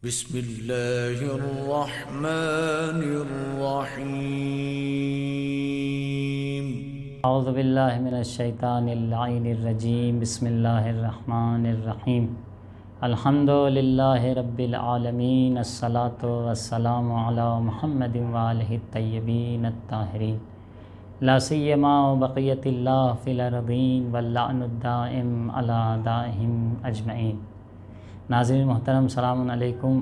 بسم اللہ الرحمن الرحیم۔ اعوذ باللہ من الشیطان اللعین الرجیم۔ بسم اللہ الرحمن الرحیم۔ الحمد للہ رب العالمین، الصلاۃ والسلام علی محمد وآلہ الطیبین الطاہرین، لا سیما بقیت اللہ فی الارضین واللعن الدائم علی اعدائہم اجمعین۔ ناظرین محترم، السلام علیکم۔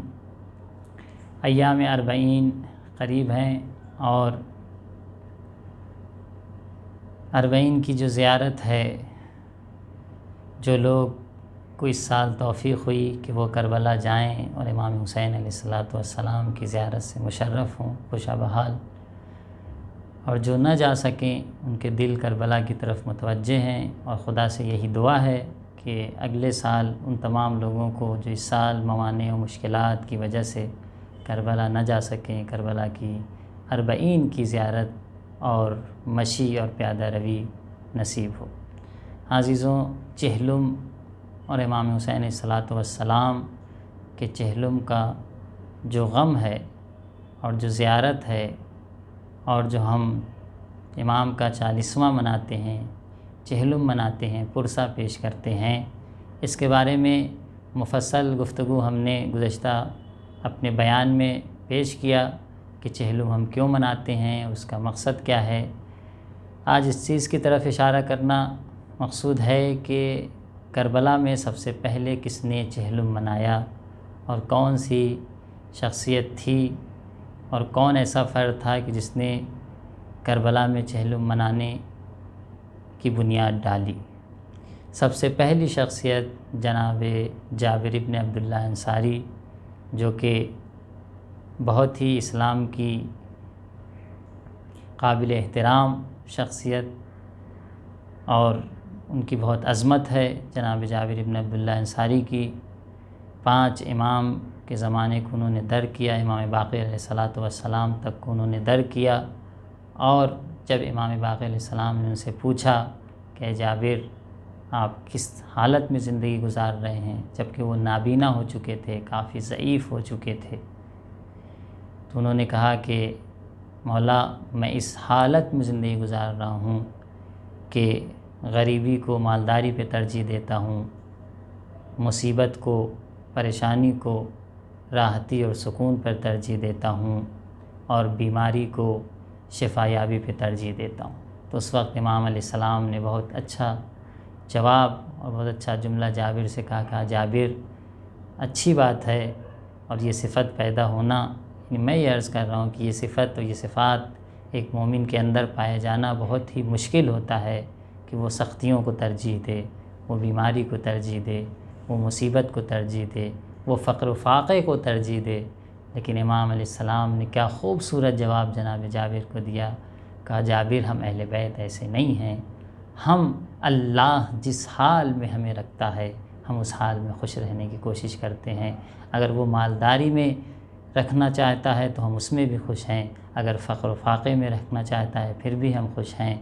ایام اربعین قریب ہیں اور اربعین کی جو زیارت ہے، جو لوگ کو اس سال توفیق ہوئی کہ وہ کربلا جائیں اور امام حسین علیہ السلام کی زیارت سے مشرف ہوں، خوشا بحال، اور جو نہ جا سکیں ان کے دل کربلا کی طرف متوجہ ہیں، اور خدا سے یہی دعا ہے کہ اگلے سال ان تمام لوگوں کو جو اس سال موانع و مشکلات کی وجہ سے کربلا نہ جا سکیں، کربلا کی اربعین کی زیارت اور مشی اور پیادہ روی نصیب ہو۔ عزیزوں، چہلم اور امام حسین علیہ السلام کے چہلم کا جو غم ہے اور جو زیارت ہے، اور جو ہم امام کا 40واں مناتے ہیں، چہلم مناتے ہیں، پرسہ پیش کرتے ہیں، اس کے بارے میں مفصل گفتگو ہم نے گزشتہ اپنے بیان میں پیش کیا کہ چہلم ہم کیوں مناتے ہیں، اس کا مقصد کیا ہے۔ آج اس چیز کی طرف اشارہ کرنا مقصود ہے کہ کربلا میں سب سے پہلے کس نے چہلم منایا اور کون سی شخصیت تھی اور کون ایسا فرد تھا کہ جس نے کربلا میں چہلم منانے کی بنیاد ڈالی۔ سب سے پہلی شخصیت جناب جابر ابن عبداللہ انصاری، جو کہ بہت ہی اسلام کی قابل احترام شخصیت اور ان کی بہت عظمت ہے۔ جناب جابر ابن عبداللہ انصاری کی 5 امام کے زمانے کو انہوں نے در کیا، امام باقر علیہ السلام تک کو انہوں نے در کیا، اور جب امام باقر علیہ السلام نے ان سے پوچھا کہ جابر آپ کس حالت میں زندگی گزار رہے ہیں، جبکہ وہ نابینا ہو چکے تھے، کافی ضعیف ہو چکے تھے، تو انہوں نے کہا کہ مولا، میں اس حالت میں زندگی گزار رہا ہوں کہ غریبی کو مالداری پہ ترجیح دیتا ہوں، مصیبت کو، پریشانی کو راحتی اور سکون پر ترجیح دیتا ہوں، اور بیماری کو شفا یابی پہ ترجیح دیتا ہوں۔ تو اس وقت امام علیہ السلام نے بہت اچھا جواب اور بہت اچھا جملہ جابر سے کہا جابر، اچھی بات ہے، اور یہ صفت پیدا ہونا، میں یہ عرض کر رہا ہوں کہ یہ صفت اور یہ صفات ایک مومن کے اندر پائے جانا بہت ہی مشکل ہوتا ہے کہ وہ سختیوں کو ترجیح دے، وہ بیماری کو ترجیح دے، وہ مصیبت کو ترجیح دے، وہ فقر و فاقے کو ترجیح دے۔ لیکن امام علیہ السلام نے کیا خوبصورت جواب جناب جابر کو دیا، کہا جابر، ہم اہل بیت ایسے نہیں ہیں، ہم اللہ جس حال میں ہمیں رکھتا ہے ہم اس حال میں خوش رہنے کی کوشش کرتے ہیں۔ اگر وہ مالداری میں رکھنا چاہتا ہے تو ہم اس میں بھی خوش ہیں، اگر فقر و فاقے میں رکھنا چاہتا ہے پھر بھی ہم خوش ہیں،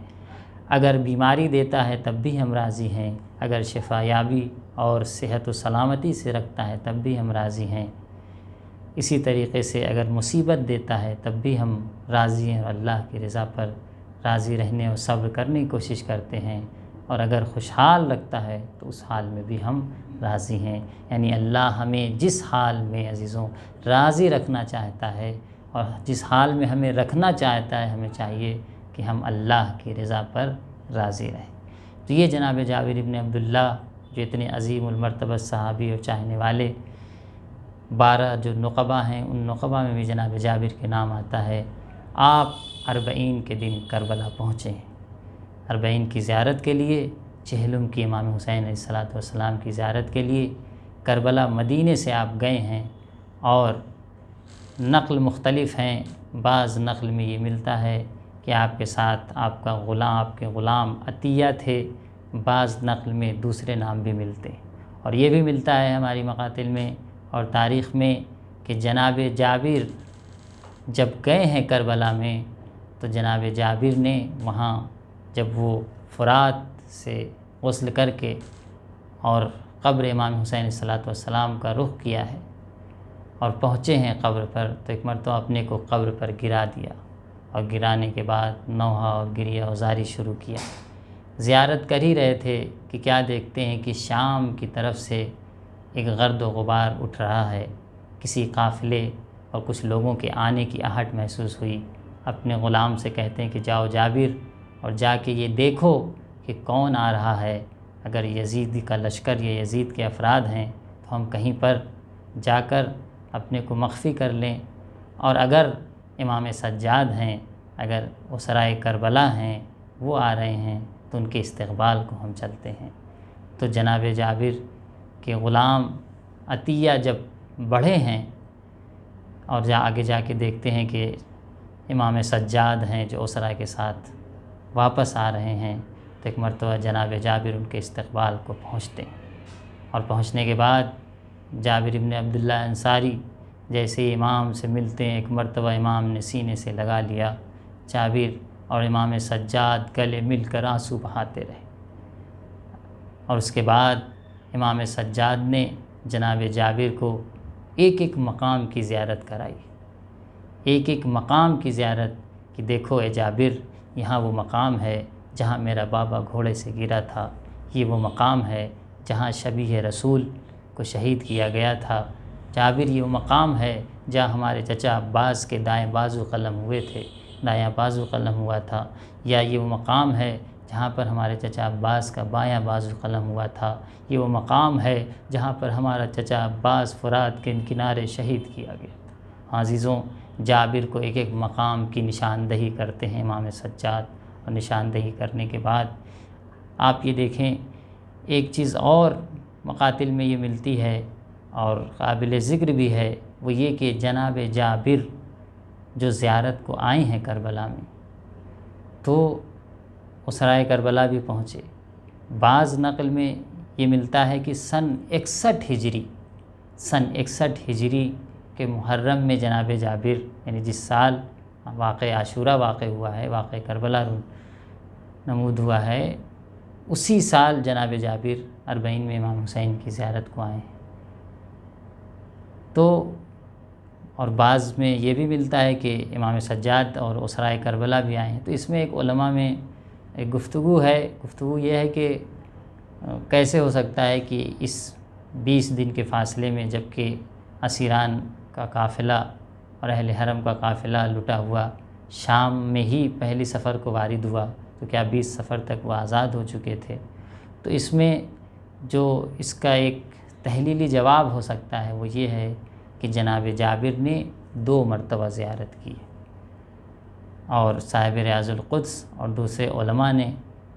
اگر بیماری دیتا ہے تب بھی ہم راضی ہیں، اگر شفا یابی اور صحت و سلامتی سے رکھتا ہے تب بھی ہم راضی ہیں، اسی طریقے سے اگر مصیبت دیتا ہے تب بھی ہم راضی ہیں، اور اللہ کی رضا پر راضی رہنے اور صبر کرنے کی کوشش کرتے ہیں، اور اگر خوشحال رکھتا ہے تو اس حال میں بھی ہم راضی ہیں۔ یعنی اللہ ہمیں جس حال میں عزیزوں راضی رکھنا چاہتا ہے، اور جس حال میں ہمیں رکھنا چاہتا ہے، ہمیں چاہیے کہ ہم اللہ کی رضا پر راضی رہیں۔ تو یہ جناب جابر ابن عبداللہ جو اتنے عظیم المرتبہ صحابی اور چاہنے والے 12 جو نقبہ ہیں، ان نقبہ میں بھی جناب جابر کے نام آتا ہے۔ آپ اربعین کے دن کربلا پہنچے ہیں، اربعین کی زیارت کے لیے، چہلم کی امام حسین علیہ السلام کی زیارت کے لیے کربلا مدینے سے آپ گئے ہیں، اور نقل مختلف ہیں۔ بعض نقل میں یہ ملتا ہے کہ آپ کے ساتھ آپ کے غلام عطیہ تھے، بعض نقل میں دوسرے نام بھی ملتے، اور یہ بھی ملتا ہے ہماری مقاتل میں اور تاریخ میں کہ جناب جابر جب گئے ہیں کربلا میں تو جناب جابر نے وہاں جب وہ فرات سے غسل کر کے اور قبر امام حسین علیہ السلام کا رخ کیا ہے اور پہنچے ہیں قبر پر تو ایک مرتبہ اپنے کو قبر پر گرا دیا، اور گرانے کے بعد نوحہ اور گریہ وزاری شروع کیا۔ زیارت کر ہی رہے تھے کہ کیا دیکھتے ہیں کہ شام کی طرف سے ایک گرد و غبار اٹھ رہا ہے، کسی قافلے اور کچھ لوگوں کے آنے کی آہٹ محسوس ہوئی۔ اپنے غلام سے کہتے ہیں کہ جاؤ جابر اور جا کے یہ دیکھو کہ کون آ رہا ہے، اگر یزید کا لشکر یا یزید کے افراد ہیں تو ہم کہیں پر جا کر اپنے کو مخفی کر لیں، اور اگر امام سجاد ہیں، اگر اسرائے کربلا ہیں، وہ آ رہے ہیں تو ان کے استقبال کو ہم چلتے ہیں۔ تو جناب جابر کے غلام عطیہ جب بڑھے ہیں اور آگے جا کے دیکھتے ہیں کہ امام سجاد ہیں جو اسرا کے ساتھ واپس آ رہے ہیں، تو ایک مرتبہ جناب جابر ان کے استقبال کو پہنچتے ہیں، اور پہنچنے کے بعد جابر ابن عبداللہ انصاری جیسے ہی امام سے ملتے ہیں، ایک مرتبہ امام نے سینے سے لگا لیا جابر، اور امام سجاد گلے مل کر آنسو بہاتے رہے۔ اور اس کے بعد امام سجاد نے جناب جابر کو ایک ایک مقام کی زیارت کرائی، ایک ایک مقام کی زیارت کہ دیکھو اے جابر، یہاں وہ مقام ہے جہاں میرا بابا گھوڑے سے گرا تھا، یہ وہ مقام ہے جہاں شبیہ رسول کو شہید کیا گیا تھا، جابر یہ وہ مقام ہے جہاں ہمارے چچا عباس کے دائیں بازو قلم ہوئے تھے، دایاں بازو قلم ہوا تھا، یا یہ وہ مقام ہے جہاں پر ہمارے چچا عباس کا بایاں بازو قلم ہوا تھا، یہ وہ مقام ہے جہاں پر ہمارا چچا عباس فرات کے کنارے شہید کیا گیا تھا۔ عزیزوں، جابر کو ایک ایک مقام کی نشاندہی کرتے ہیں امام سجاد، اور نشاندہی کرنے کے بعد آپ یہ دیکھیں ایک چیز اور مقاتل میں یہ ملتی ہے اور قابل ذکر بھی ہے، وہ یہ کہ جناب جابر جو زیارت کو آئے ہیں کربلا میں، تو اسرائے کربلا بھی پہنچے۔ بعض نقل میں یہ ملتا ہے کہ سن 61 ہجری کے محرم میں جناب جابر، یعنی جس سال واقع عاشورہ واقع ہوا ہے، واقع کربلا نمود ہوا ہے، اسی سال جناب جابر 40 میں امام حسین کی زیارت کو آئے ہیں۔ تو اور بعض میں یہ بھی ملتا ہے کہ امام سجاد اور اسرائے کربلا بھی آئے ہیں۔ تو اس میں ایک علماء میں ایک گفتگو یہ ہے کہ کیسے ہو سکتا ہے کہ اس 20 دن کے فاصلے میں، جب کہ اسیران کا قافلہ اور اہل حرم کا قافلہ لٹا ہوا شام میں ہی پہلی سفر کو وارد ہوا، تو کیا 20 سفر تک وہ آزاد ہو چکے تھے؟ تو اس میں جو اس کا ایک تحلیلی جواب ہو سکتا ہے وہ یہ ہے کہ جناب جابر نے 2 مرتبہ زیارت کی، اور صاحب ریاض القدس اور دوسرے علماء نے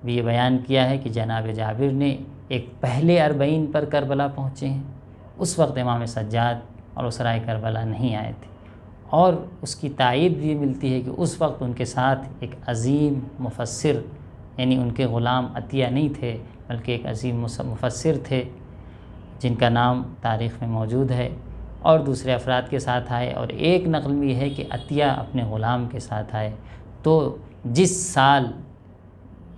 بھی یہ بیان کیا ہے کہ جناب جابر نے ایک پہلے 40 پر کربلا پہنچے ہیں، اس وقت امام سجاد اور اسرائے کربلا نہیں آئے تھے، اور اس کی تائید بھی ملتی ہے کہ اس وقت ان کے ساتھ ایک عظیم مفسر، یعنی ان کے غلام عطیہ نہیں تھے بلکہ ایک عظیم مفسر تھے جن کا نام تاریخ میں موجود ہے، اور دوسرے افراد کے ساتھ آئے، اور ایک نقل میں یہ ہے کہ عطیہ اپنے غلام کے ساتھ آئے۔ تو جس سال،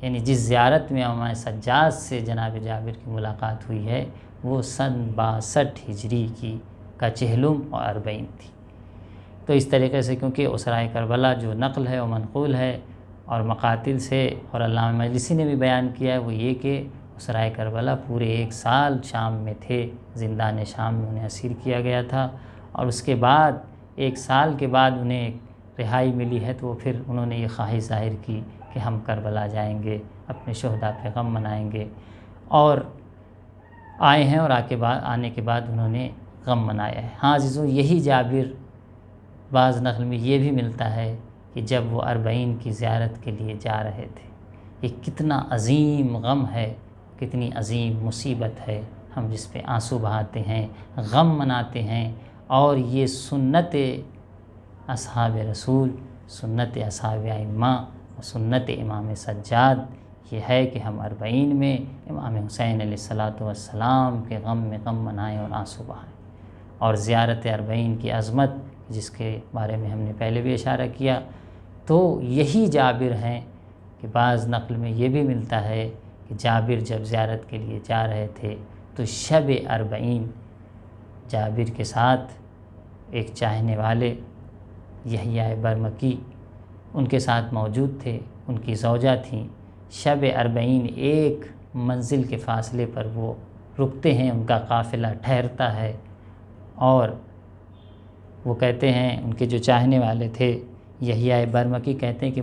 یعنی جس زیارت میں امام سجاد سے جناب جابر کی ملاقات ہوئی ہے، وہ سن 62 ہجری کا چہلم اور 40 تھی۔ تو اس طریقے سے کیونکہ اسرائے کربلا جو نقل ہے وہ منقول ہے، اور مقاتل سے، اور علامہ مجلسی نے بھی بیان کیا ہے، وہ یہ کہ اسرائے کربلا پورے 1 سال شام میں تھے، زندان شام میں انہیں اسیر کیا گیا تھا، اور اس کے بعد 1 سال کے بعد انہیں رہائی ملی ہے، تو پھر انہوں نے یہ خواہش ظاہر کی کہ ہم کربلا جائیں گے، اپنے شہداء پہ غم منائیں گے، اور آئے ہیں، اور آنے کے بعد انہوں نے غم منایا ہے۔ ہاں عزیزوں، یہی جابر بعض نقل میں یہ بھی ملتا ہے کہ جب وہ 40 کی زیارت کے لیے جا رہے تھے، یہ کتنا عظیم غم ہے، کتنی عظیم مصیبت ہے، ہم جس پہ آنسو بہاتے ہیں، غم مناتے ہیں، اور یہ سنت اصحاب رسول، سنت اصحاب ائمہ، سنت امام سجاد یہ ہے کہ ہم 40 میں امام حسین علیہ الصلاۃ والسلام کے غم میں غم منائیں اور آنسو بہائیں۔ اور زیارت 40 کی عظمت جس کے بارے میں ہم نے پہلے بھی اشارہ کیا، تو یہی جابر ہیں کہ بعض نقل میں یہ بھی ملتا ہے کہ جابر جب زیارت کے لیے جا رہے تھے تو شب 40 جابر کے ساتھ ایک چاہنے والے یحییٰ برمکی ان کے ساتھ موجود تھے، ان کی زوجہ تھیں۔ شب 40 ایک منزل کے فاصلے پر وہ رکتے ہیں، ان کا قافلہ ٹھہرتا ہے، اور وہ کہتے ہیں، ان کے جو چاہنے والے تھے یحییٰ برمکی کہتے ہیں کہ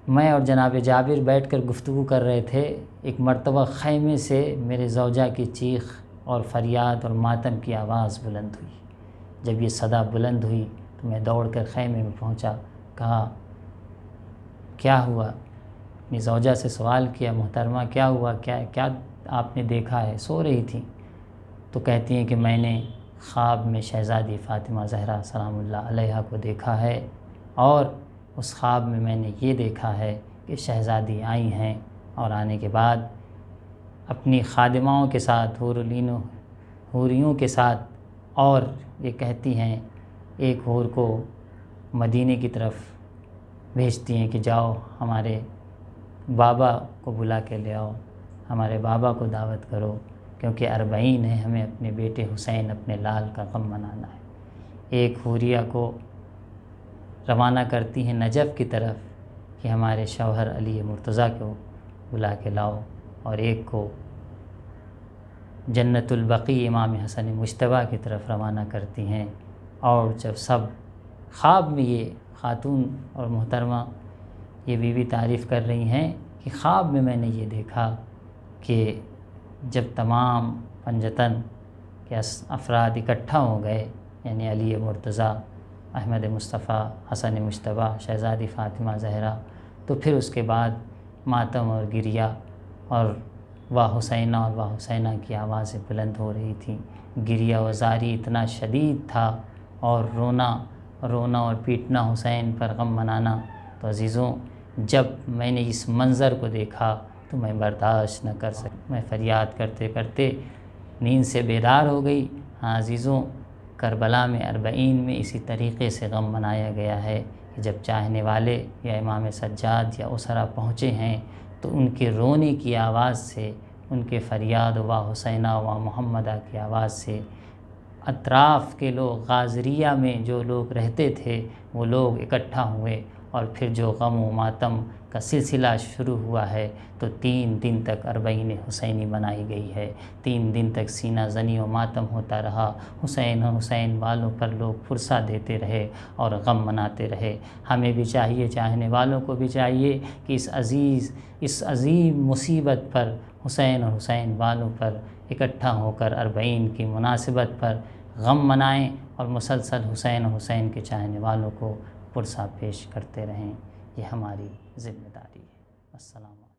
میں اور جناب جابر بیٹھ کر گفتگو کر رہے تھے، ایک مرتبہ خیمے سے میرے زوجہ کی چیخ اور فریاد اور ماتم کی آواز بلند ہوئی۔ جب یہ صدا بلند ہوئی تو میں دوڑ کر خیمے میں پہنچا، کہا کیا ہوا؟ اپنی زوجہ سے سوال کیا، محترمہ کیا ہوا، کیا آپ نے دیکھا ہے؟ سو رہی تھی تو کہتی ہیں کہ میں نے خواب میں شہزادی فاطمہ زہرا سلام اللہ علیہا کو دیکھا ہے، اور اس خواب میں نے یہ دیکھا ہے کہ شہزادی آئی ہیں، اور آنے کے بعد اپنی خادماؤں کے ساتھ، حوریوں کے ساتھ، اور یہ کہتی ہیں ایک حور کو مدینے کی طرف بھیجتی ہیں کہ جاؤ ہمارے بابا کو بلا کے لے آؤ، ہمارے بابا کو دعوت کرو، کیونکہ 40 ہے، ہمیں اپنے بیٹے حسین، اپنے لال کا غم منانا ہے۔ ایک حوریہ کو روانہ کرتی ہیں نجف کی طرف کہ ہمارے شوہر علی مرتضیٰ کو بلا کے لاؤ، اور ایک کو جنت البقیع امام حسن مجتبیٰ کی طرف روانہ کرتی ہیں۔ اور جب سب خواب میں، یہ خاتون اور محترمہ یہ بیوی تعریف کر رہی ہیں کہ خواب میں نے یہ دیکھا کہ جب تمام پنجتن کے افراد اکٹھا ہو گئے، یعنی علی مرتضیٰ، احمد مصطفیٰ، حسن مجتبیٰ، شہزادی فاطمہ زہرا، تو پھر اس کے بعد ماتم اور گریہ اور واہ حسینہ اور واہ حسینہ کی آوازیں بلند ہو رہی تھیں۔ گریہ و زاری اتنا شدید تھا، اور رونا اور پیٹنا حسین پر، غم منانا۔ تو عزیزوں، جب میں نے اس منظر کو دیکھا تو میں برداشت نہ کر سکا، میں فریاد کرتے کرتے نیند سے بیدار ہو گئی۔ ہاں عزیزوں، کربلا میں 40 میں اسی طریقے سے غم منایا گیا ہے کہ جب چاہنے والے یا امام سجاد یا اسرا پہنچے ہیں تو ان کے رونے کی آواز سے، ان کے فریاد واہ حسینہ واہ محمدہ کی آواز سے اطراف کے لوگ، غازریہ میں جو لوگ رہتے تھے وہ لوگ اکٹھا ہوئے، اور پھر جو غم و ماتم کا سلسلہ شروع ہوا ہے تو 3 دن تک 40 حسینی منائی گئی ہے۔ 3 دن تک سینہ زنی و ماتم ہوتا رہا، حسین والوں پر لوگ فرصہ دیتے رہے اور غم مناتے رہے۔ ہمیں بھی چاہیے، چاہنے والوں کو بھی چاہیے کہ اس عظیم مصیبت پر، حسین اور حسین والوں پر اکٹھا ہو کر 40 کی مناسبت پر غم منائیں، اور مسلسل حسین اور حسین کے چاہنے والوں کو پرسہ پیش کرتے رہیں۔ یہ ہماری ذمہ داری ہے۔ السلام علیکم۔